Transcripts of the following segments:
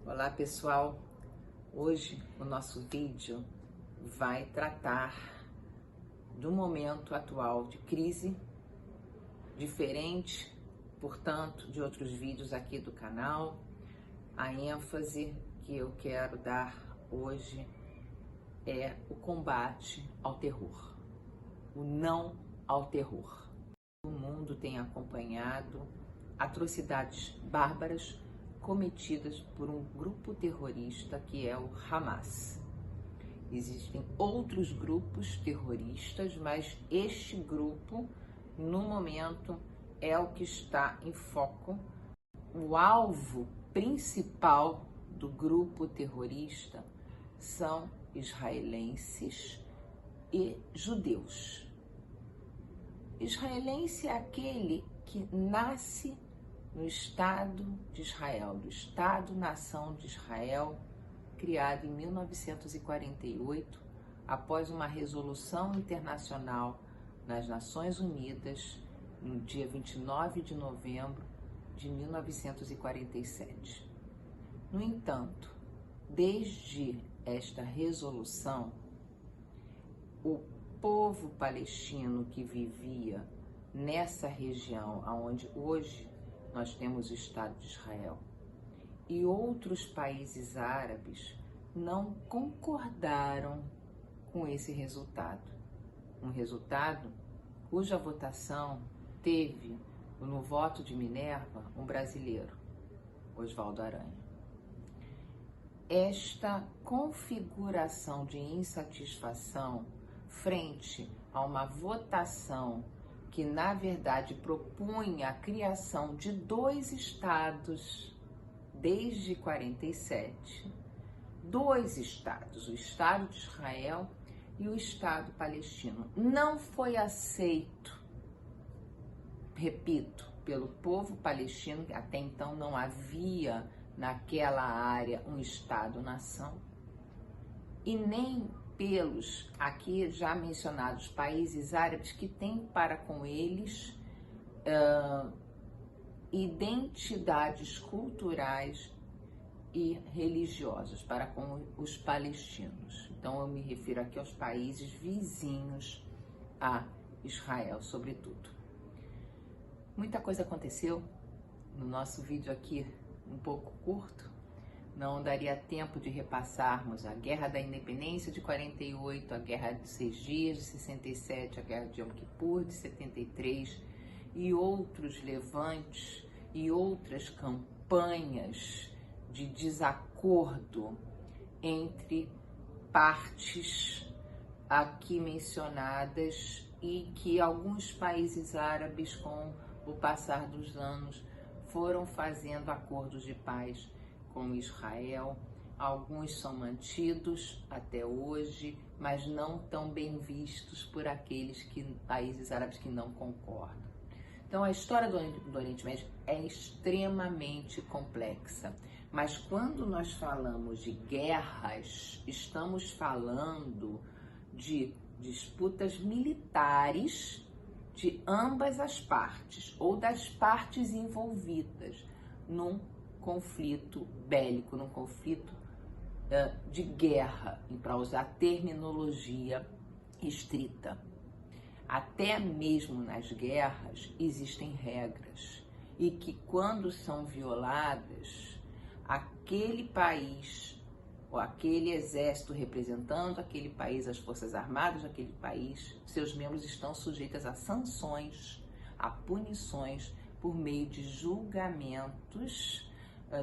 Olá pessoal, hoje o nosso vídeo vai tratar do momento atual de crise, diferente, portanto, de outros vídeos aqui do canal. A ênfase que eu quero dar hoje é o combate ao terror, o não ao terror. O mundo tem acompanhado atrocidades bárbaras cometidas por um grupo terrorista que é o Hamas. Existem outros grupos terroristas, mas este grupo, no momento, é o que está em foco. O alvo principal do grupo terrorista são israelenses e judeus. Israelense é aquele que nasce no Estado de Israel, do Estado-nação de Israel, criado em 1948, após uma resolução internacional nas Nações Unidas, no dia 29 de novembro de 1947. No entanto, desde esta resolução, o povo palestino que vivia nessa região onde hoje nós temos o Estado de Israel e outros países árabes não concordaram com esse resultado. Um resultado cuja votação teve no voto de Minerva um brasileiro, Oswaldo Aranha. Esta configuração de insatisfação frente a uma votação que, na verdade, propunha a criação de dois estados desde 47, dois estados, o Estado de Israel e o Estado palestino, não foi aceito, repito, pelo povo palestino, que até então não havia naquela área um Estado-nação, e nem pelos aqui já mencionados países árabes que têm para com eles identidades culturais e religiosas para com os palestinos. Então eu me refiro aqui aos países vizinhos a Israel, sobretudo. Muita coisa aconteceu no nosso vídeo aqui, um pouco curto. Não daria tempo de repassarmos a Guerra da Independência de 48, a Guerra de 6 Dias de 67, a Guerra de Yom Kippur de 73 e outros levantes e outras campanhas de desacordo entre partes aqui mencionadas e que alguns países árabes, com o passar dos anos, foram fazendo acordos de paz com Israel. Alguns são mantidos até hoje, mas não tão bem vistos por aqueles países árabes que não concordam. Então a história do Oriente Médio é extremamente complexa, mas quando nós falamos de guerras, estamos falando de disputas militares de ambas as partes, ou das partes envolvidas num conflito bélico, num conflito de guerra, para usar terminologia estrita. Até mesmo nas guerras existem regras e que, quando são violadas, aquele país ou aquele exército representando aquele país, as forças armadas daquele país, seus membros estão sujeitos a sanções, a punições por meio de julgamentos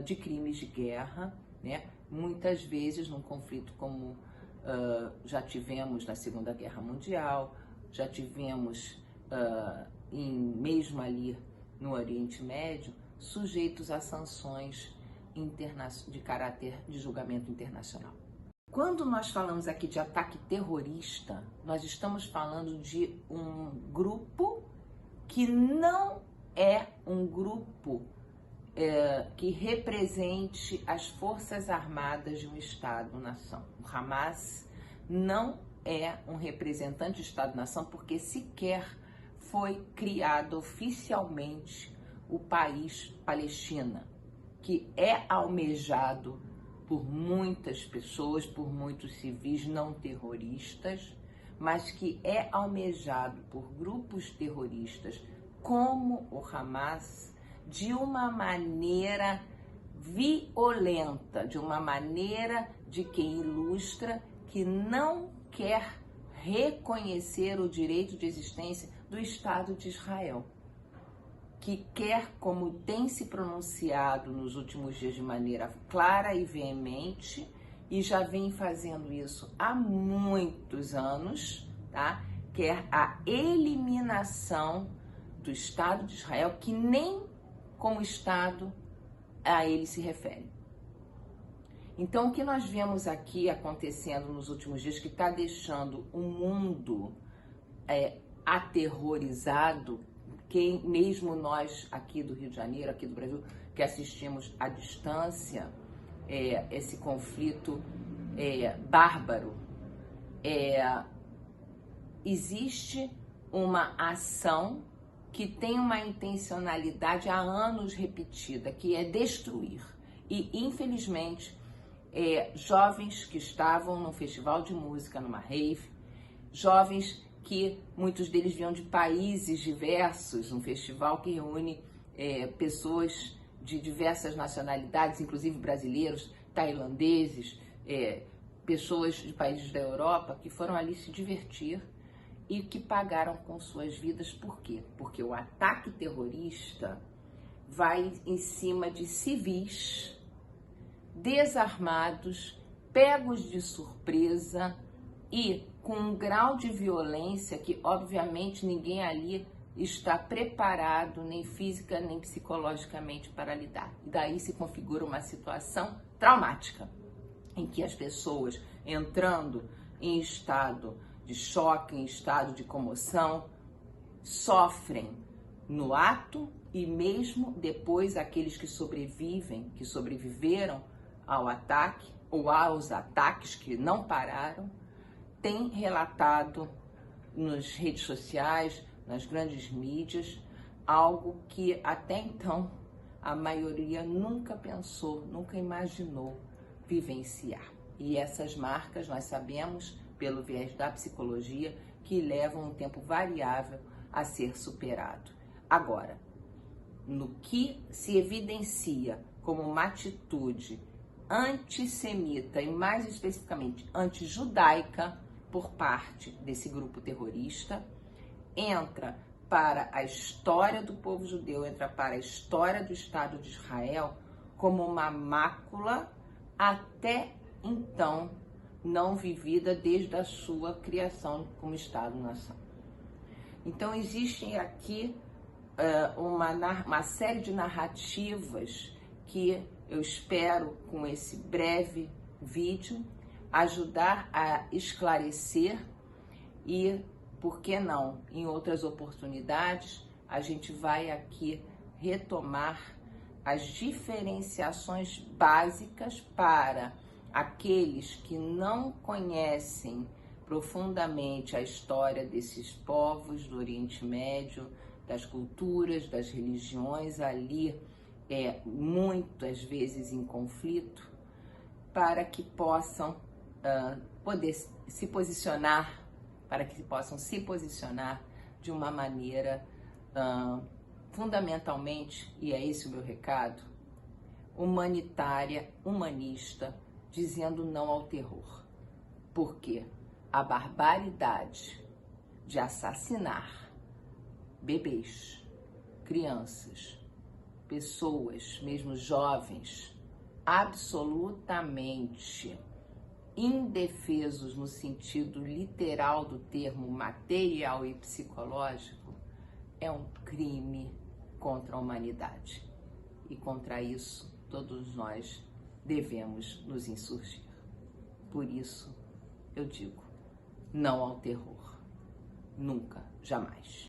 de crimes de guerra, né? Muitas vezes num conflito como já tivemos na Segunda Guerra Mundial, já tivemos mesmo ali no Oriente Médio, sujeitos a sanções de caráter de julgamento internacional. Quando nós falamos aqui de ataque terrorista, nós estamos falando de um grupo que não é um grupo que represente as forças armadas de um Estado-nação. O Hamas não é um representante de Estado-nação porque sequer foi criado oficialmente o país Palestina, que é almejado por muitas pessoas, por muitos civis não terroristas, mas que é almejado por grupos terroristas como o Hamas de uma maneira violenta, de uma maneira de quem ilustra que não quer reconhecer o direito de existência do Estado de Israel, que quer, como tem se pronunciado nos últimos dias de maneira clara e veemente, e já vem fazendo isso há muitos anos, tá? Quer a eliminação do Estado de Israel, que nem como Estado a ele se refere. Então, o que nós vemos aqui acontecendo nos últimos dias, que está deixando o mundo aterrorizado, que mesmo nós aqui do Rio de Janeiro, aqui do Brasil, que assistimos à distância, esse conflito bárbaro, existe uma ação que tem uma intencionalidade há anos repetida, que é destruir. E, infelizmente, jovens que estavam num festival de música, numa rave, jovens que muitos deles vinham de países diversos, um festival que reúne pessoas de diversas nacionalidades, inclusive brasileiros, tailandeses, pessoas de países da Europa, que foram ali se divertir e que pagaram com suas vidas. Por quê? Porque o ataque terrorista vai em cima de civis desarmados, pegos de surpresa e com um grau de violência que, obviamente, ninguém ali está preparado, nem física, nem psicologicamente, para lidar. E daí se configura uma situação traumática, em que as pessoas, entrando em estado de choque, em estado de comoção, sofrem no ato, e mesmo depois aqueles que sobreviveram ao ataque ou aos ataques que não pararam, têm relatado nas redes sociais, nas grandes mídias, algo que até então a maioria nunca pensou, nunca imaginou vivenciar. E essas marcas, nós sabemos, pelo viés da psicologia, que levam um tempo variável a ser superado. Agora, no que se evidencia como uma atitude antissemita e, mais especificamente, antijudaica por parte desse grupo terrorista, entra para a história do povo judeu, entra para a história do Estado de Israel como uma mácula até então não vivida desde a sua criação como Estado-nação. Então, existem aqui uma série de narrativas que eu espero, com esse breve vídeo, ajudar a esclarecer e, por que não, em outras oportunidades, a gente vai aqui retomar as diferenciações básicas para aqueles que não conhecem profundamente a história desses povos do Oriente Médio, das culturas, das religiões ali, muitas vezes em conflito, para que possam poder se posicionar, de uma maneira fundamentalmente, e é esse o meu recado, humanitária, humanista, dizendo não ao terror. Porque a barbaridade de assassinar bebês, crianças, pessoas, mesmo jovens, absolutamente indefesos no sentido literal do termo material e psicológico, é um crime contra a humanidade. E contra isso, todos nós devemos nos insurgir. Por isso, eu digo, não ao terror. Nunca, jamais.